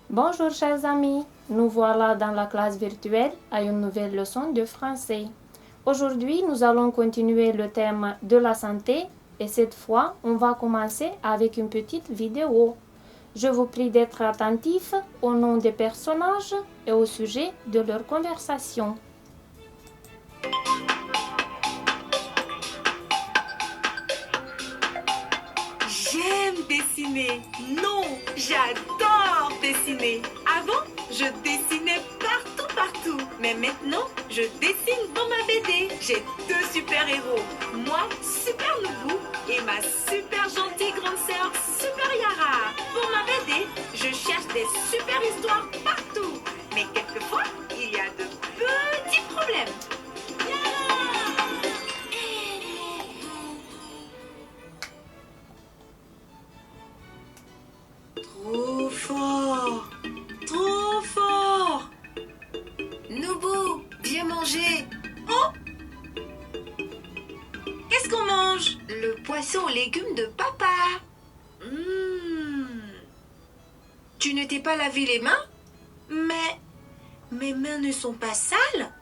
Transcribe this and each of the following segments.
Bonjour chers amis, nous voilà dans la classe virtuelle à une nouvelle leçon de français. Aujourd'hui, nous allons continuer le thème de la santé et cette fois, on va commencer avec une petite vidéo. Je vous prie d'être attentifs au nom des personnages et au sujet de leur conversation. J'aime dessiner. Non, j'adore dessiner. Avant, je dessinais partout. Mais maintenant, je dessine dans ma BD. J'ai deux super-héros. Moi, Super Noubou, et ma super gentille grande sœur, Super Yara. Pour ma BD, je cherche des super histoires partout. Mais quelquefois, il y a de petits problèmes. Trop fort! Trop fort! Noubou, viens manger. Oh! Qu'est-ce qu'on mange? Le poisson aux légumes de papa. Tu ne t'es pas lavé les mains? Mais mes mains ne sont pas sales?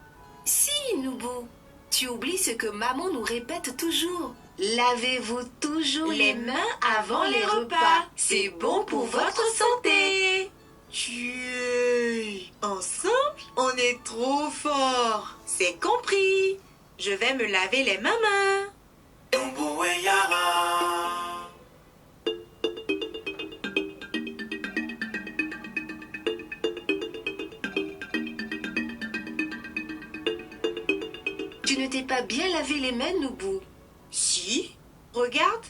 Si, Noubou. Tu oublies ce que maman nous répète toujours. Lavez-vous toujours les mains avant les repas. C'est bon pour votre santé. Dieu! Ensemble, on est trop fort! C'est compris! Je vais me laver les mains. Noubou et Yara. Tu ne t'es pas bien lavé les mains, Noubou. Si? Regarde,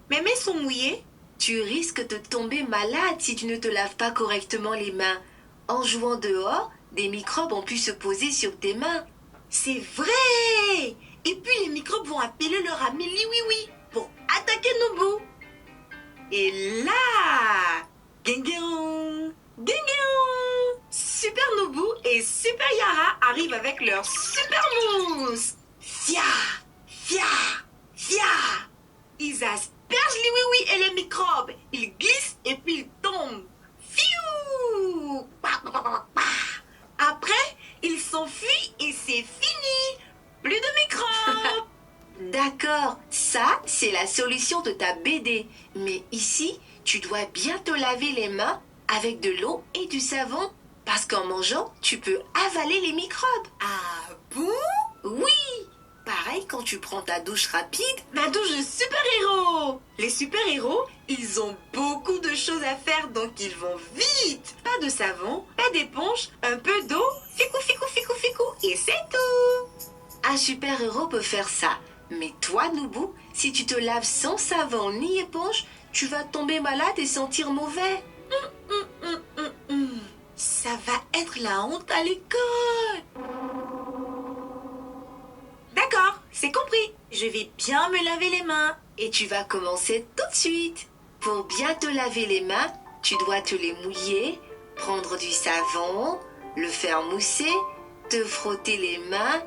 mes mains sont mouillées. Tu risques de tomber malade si tu ne te laves pas correctement les mains. En jouant dehors, des microbes ont pu se poser sur tes mains. C'est vrai! Et puis les microbes vont appeler leur ami Liwiwi pour attaquer Noubou. Et là, Gengeon, Gengeon, Super Noubou et Super Yara arrivent avec leur super mousse. Fia, fia, fia. Ils aspergent Liwiwi et les microbes. Ils glissent et puis ils tombent. Fiou! Pa, pa, pa, pa, pa. Après, ils s'enfuient et c'est fini. Plus de microbes. D'accord, ça, c'est la solution de ta BD. Mais ici, tu dois bien te laver les mains avec de l'eau et du savon. Parce qu'en mangeant, tu peux avaler les microbes. Ah bon? Oui! Pareil quand tu prends ta douche rapide. Ma douche de super-héros. Les super-héros, ils ont beaucoup de choses à faire, donc ils vont vite. Pas de savon, pas d'éponge, un peu d'eau, ficou, ficou, ficou, ficou, et c'est tout. Un super-héros peut faire ça. Mais toi, Noubou, si tu te laves sans savon ni éponge, tu vas tomber malade et sentir mauvais. Ça va être la honte à l'école. D'accord, c'est compris. Je vais bien me laver les mains. Et tu vas commencer tout de suite. Pour bien te laver les mains, tu dois te les mouiller, prendre du savon, le faire mousser, te frotter les mains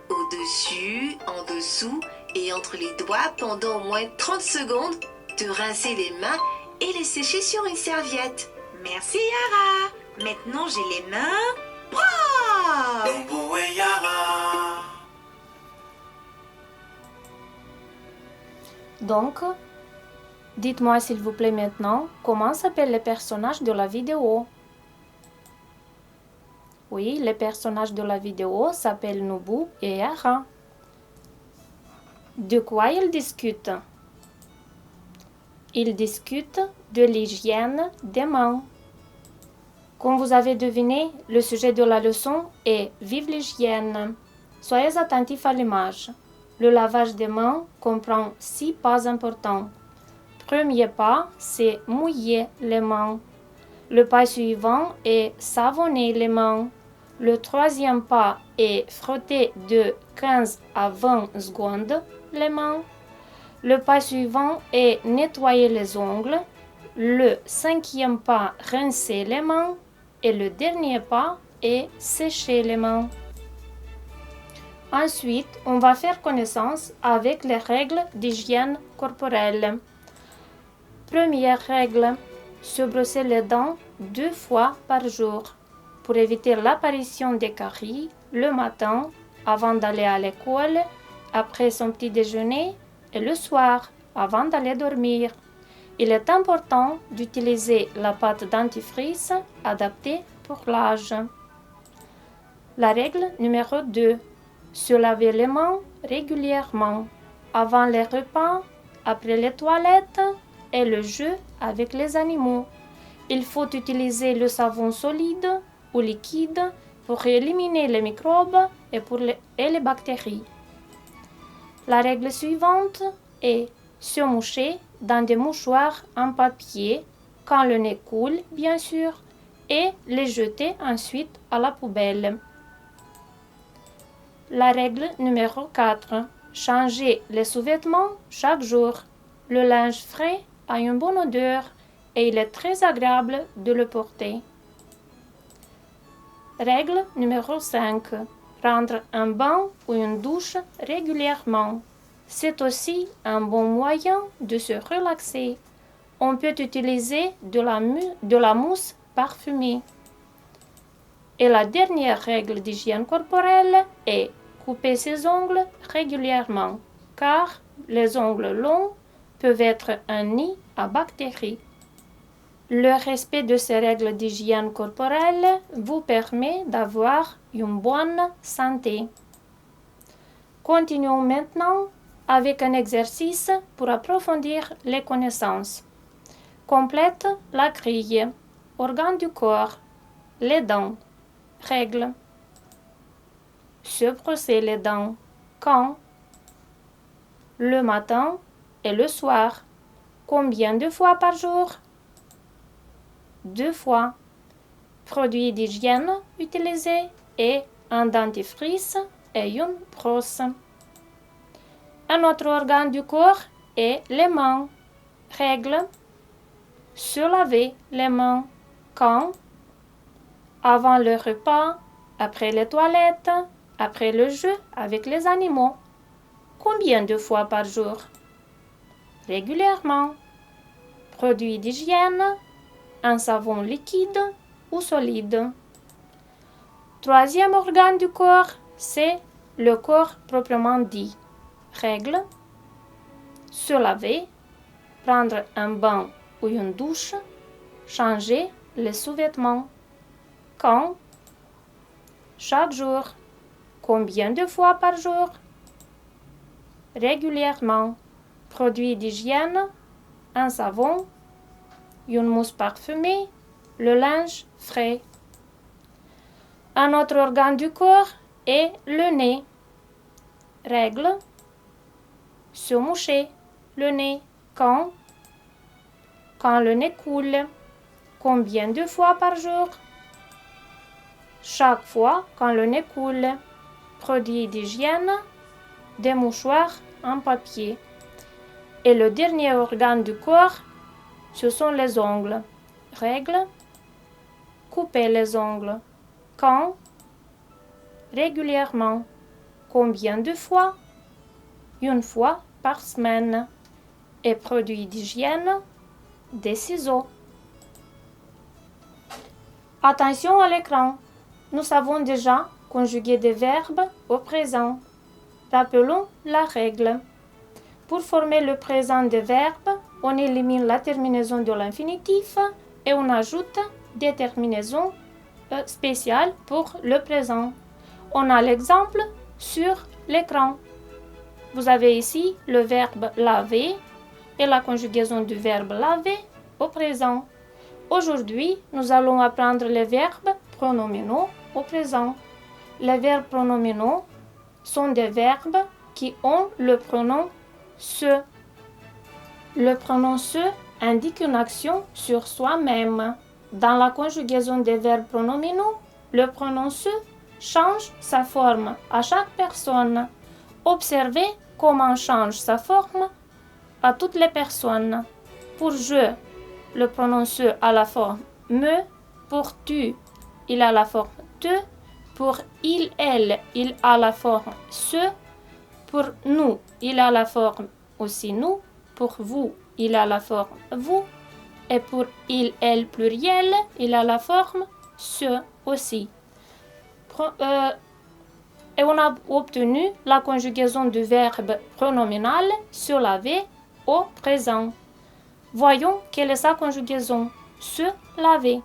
au-dessus, en dessous et entre les doigts pendant au moins 30 secondes, te rincer les mains et les sécher sur une serviette. Merci Yara. Maintenant j'ai les mains propres. Noubou et Yara. Donc, dites-moi s'il vous plaît maintenant, comment s'appellent les personnages de la vidéo? Oui, les personnages de la vidéo s'appellent Noubou et Yara. De quoi ils discutent? Ils discutent de l'hygiène des mains. Comme vous avez deviné, le sujet de la leçon est « Vive l'hygiène ». Soyez attentifs à l'image. Le lavage des mains comprend 6 pas importants. Premier pas, c'est mouiller les mains. Le pas suivant est savonner les mains. Le troisième pas est frotter de 15 à 20 secondes les mains. Le pas suivant est nettoyer les ongles. Le cinquième pas, rincer les mains. Et le dernier pas est sécher les mains. Ensuite, on va faire connaissance avec les règles d'hygiène corporelle. Première règle, se brosser les dents 2 fois par jour pour éviter l'apparition des caries le matin avant d'aller à l'école, après son petit déjeuner et le soir avant d'aller dormir. Il est important d'utiliser la pâte dentifrice adaptée pour l'âge. La règle numéro 2. Se laver les mains régulièrement, avant les repas, après les toilettes et le jeu avec les animaux. Il faut utiliser le savon solide ou liquide pour éliminer les microbes et les bactéries. La règle suivante est se moucher dans des mouchoirs en papier quand le nez coule, bien sûr, et les jeter ensuite à la poubelle. La règle numéro 4. Changer les sous-vêtements chaque jour. Le linge frais a une bonne odeur et il est très agréable de le porter. Règle numéro 5. Prendre un bain ou une douche régulièrement. C'est aussi un bon moyen de se relaxer. On peut utiliser de la mousse parfumée. Et la dernière règle d'hygiène corporelle est couper ses ongles régulièrement, car les ongles longs peuvent être un nid à bactéries. Le respect de ces règles d'hygiène corporelle vous permet d'avoir une bonne santé. Continuons maintenant avec un exercice pour approfondir les connaissances. Complète la grille. Organes du corps. Les dents. Règles. Se brosser les dents. Quand? Le matin et le soir. Combien de fois par jour? 2 fois. Produits d'hygiène utilisés et un dentifrice et une brosse. Un autre organe du corps est les mains. Règle. Se laver les mains. Quand? Avant le repas, après les toilettes, après le jeu avec les animaux. Combien de fois par jour? Régulièrement. Produits d'hygiène, un savon liquide ou solide. Troisième organe du corps, c'est le corps proprement dit. Règle. Se laver, prendre un bain ou une douche, changer les sous-vêtements. Quand? Chaque jour. Combien de fois par jour? Régulièrement. Produits d'hygiène, un savon, une mousse parfumée, le linge frais. Un autre organe du corps est le nez. Règle. Se moucher le nez. Quand? Quand le nez coule. Combien de fois par jour? Chaque fois quand le nez coule. Produits d'hygiène, des mouchoirs en papier. Et le dernier organe du corps, ce sont les ongles. Règle. Couper les ongles. Quand? Régulièrement. Combien de fois? Une fois par semaine. Et produits d'hygiène, des ciseaux. Attention à l'écran. Nous savons déjà conjuguer des verbes au présent. Rappelons la règle. Pour former le présent des verbes, on élimine la terminaison de l'infinitif et on ajoute des terminaisons spéciales pour le présent. On a l'exemple sur l'écran. Vous avez ici le verbe laver et la conjugaison du verbe laver au présent. Aujourd'hui, nous allons apprendre les verbes pronominaux au présent. Les verbes pronominaux sont des verbes qui ont le pronom se. Le pronom se indique une action sur soi-même. Dans la conjugaison des verbes pronominaux, Le pronom se change sa forme à chaque personne. Observez comment change sa forme à toutes les personnes. Pour je, le pronom se a la forme me. Pour tu, il a la forme te. Pour il, elle, il a la forme se. Pour nous, il a la forme aussi nous. Pour vous, il a la forme vous. Et pour il, elle, pluriel, il a la forme se aussi. Et on a obtenu la conjugaison du verbe pronominal se laver au présent. Voyons quelle est sa conjugaison. Se laver.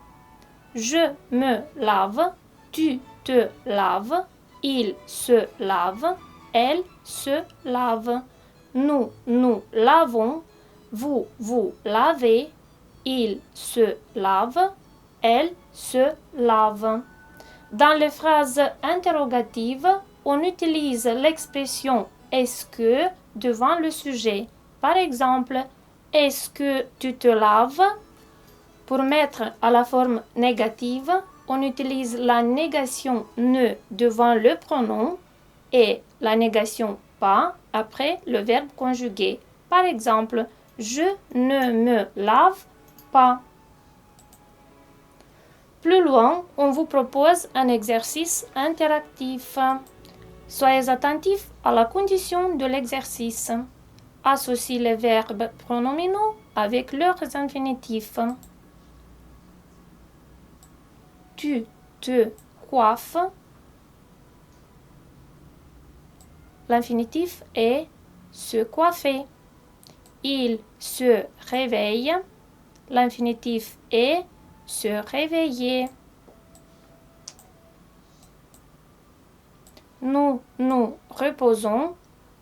Je me lave, tu te laves, il se lave, elle se lave. Nous lavons, vous lavez, il se lave, elle se lave. Dans les phrases interrogatives, on utilise l'expression est-ce que devant le sujet. Par exemple, est-ce que tu te laves? Pour mettre à la forme négative, on utilise la négation ne devant le pronom et la négation pas après le verbe conjugué. Par exemple, je ne me lave pas. Plus loin, on vous propose un exercice interactif. Soyez attentifs à la condition de l'exercice. Associez les verbes pronominaux avec leurs infinitifs. Tu te coiffes. L'infinitif est se coiffer. Il se réveille. L'infinitif est se réveiller. Nous nous reposons.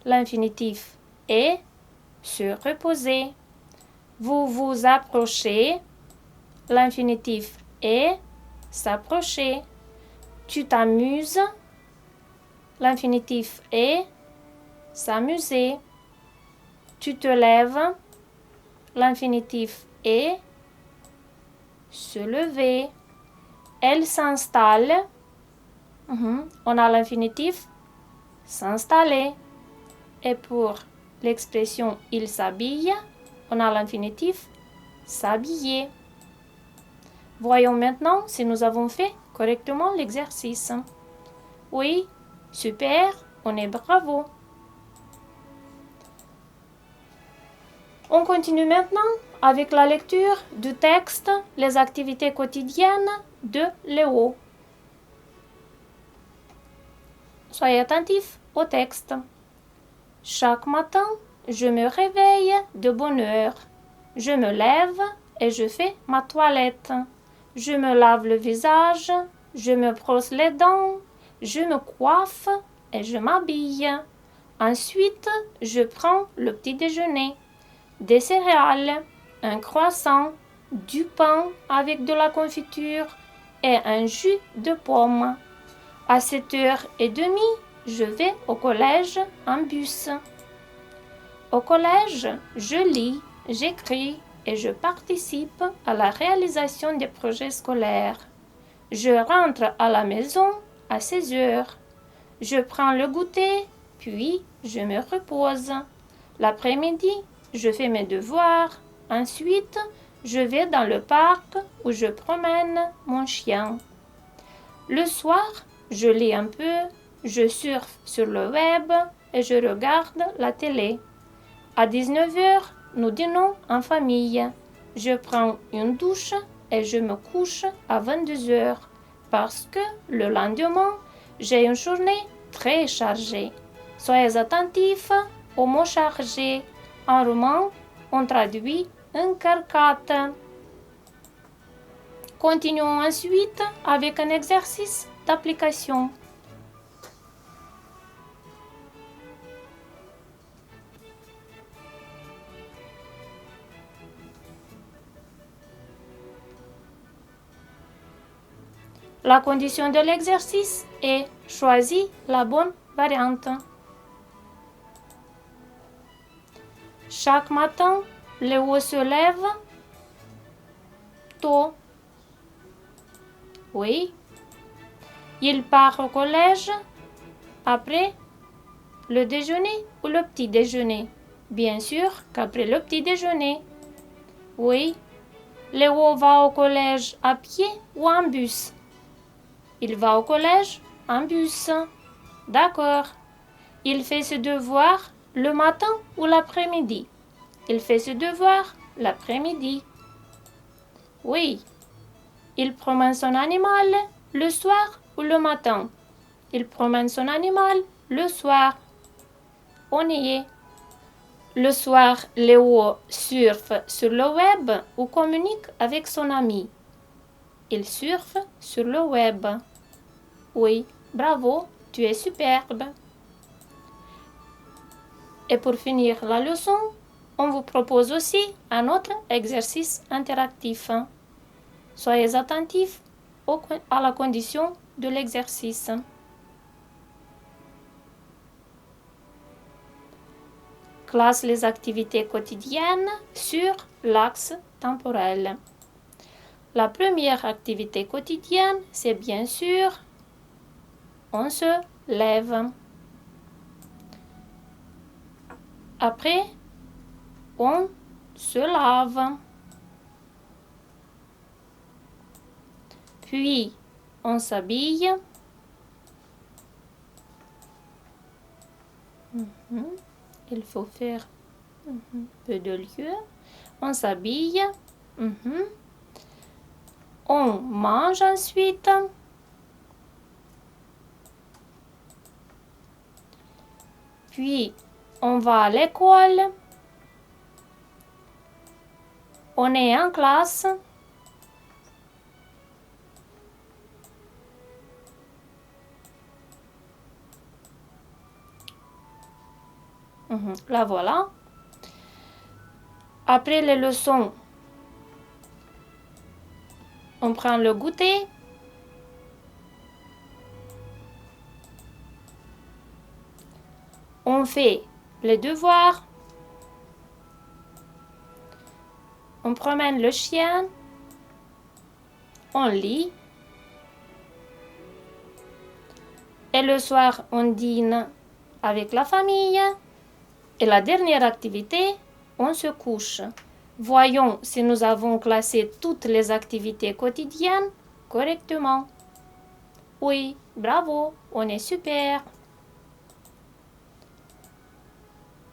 L'infinitif est se reposer. Vous vous approchez. L'infinitif est s'approcher. Tu t'amuses. L'infinitif est s'amuser. Tu te lèves. L'infinitif est se lever. Elle s'installe. On a l'infinitif s'installer. Et pour l'expression il s'habille, on a l'infinitif s'habiller. Voyons maintenant si nous avons fait correctement l'exercice. Oui, super, on est bravo. On continue maintenant avec la lecture du texte Les activités quotidiennes de Léo. Soyez attentifs au texte. Chaque matin, je me réveille de bonne heure. Je me lève et je fais ma toilette. Je me lave le visage, je me brosse les dents, je me coiffe et je m'habille. Ensuite, je prends le petit déjeuner. Des céréales, un croissant, du pain avec de la confiture et un jus de pomme. À 7h30, je vais au collège en bus. Au collège, je lis, j'écris et je participe à la réalisation des projets scolaires. Je rentre à la maison à 16h. Je prends le goûter, puis je me repose. L'après-midi, je fais mes devoirs. Ensuite, je vais dans le parc où je promène mon chien. Le soir, je lis un peu, je surfe sur le web et je regarde la télé. À 19h, nous dînons en famille. Je prends une douche et je me couche à 22h parce que le lendemain, j'ai une journée très chargée. Soyez attentifs aux mots chargés. En roman, on traduit încărcat. Continuons ensuite avec un exercice d'application. La condition de l'exercice est choisis la bonne variante. Chaque matin, Léo se lève tôt. Oui. Il part au collège après le déjeuner ou le petit déjeuner? Bien sûr qu'après le petit déjeuner. Oui. Léo va au collège à pied ou en bus? Il va au collège en bus. D'accord. Il fait ses devoirs le matin ou l'après-midi? Il fait ses devoirs l'après-midi. Oui. Il promène son animal le soir ou le matin? Il promène son animal le soir. On y est. Le soir, Léo surfe sur le web ou communique avec son ami? Il surfe sur le web. Oui, bravo, tu es superbe. Et pour finir la leçon, on vous propose aussi un autre exercice interactif. Soyez attentifs à la condition de l'exercice. Classe les activités quotidiennes sur l'axe temporel. La première activité quotidienne, c'est bien sûr, on se lève. Après, on se lave. Puis, on s'habille. Il faut faire peu de lieu. On s'habille. On mange ensuite. Puis, on va à l'école. On est en classe. La voilà. Après les leçons, on prend le goûter. On fait les devoirs. On promène le chien. On lit. Et le soir, on dîne avec la famille. Et la dernière activité, on se couche. Voyons si nous avons classé toutes les activités quotidiennes correctement. Oui, bravo, on est super.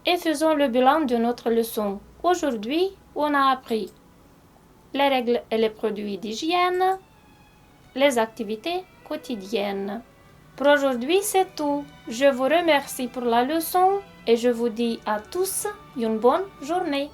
Et faisons le bilan de notre leçon. Aujourd'hui, on a appris les règles et les produits d'hygiène, les activités quotidiennes. Pour aujourd'hui, c'est tout. Je vous remercie pour la leçon et je vous dis à tous une bonne journée.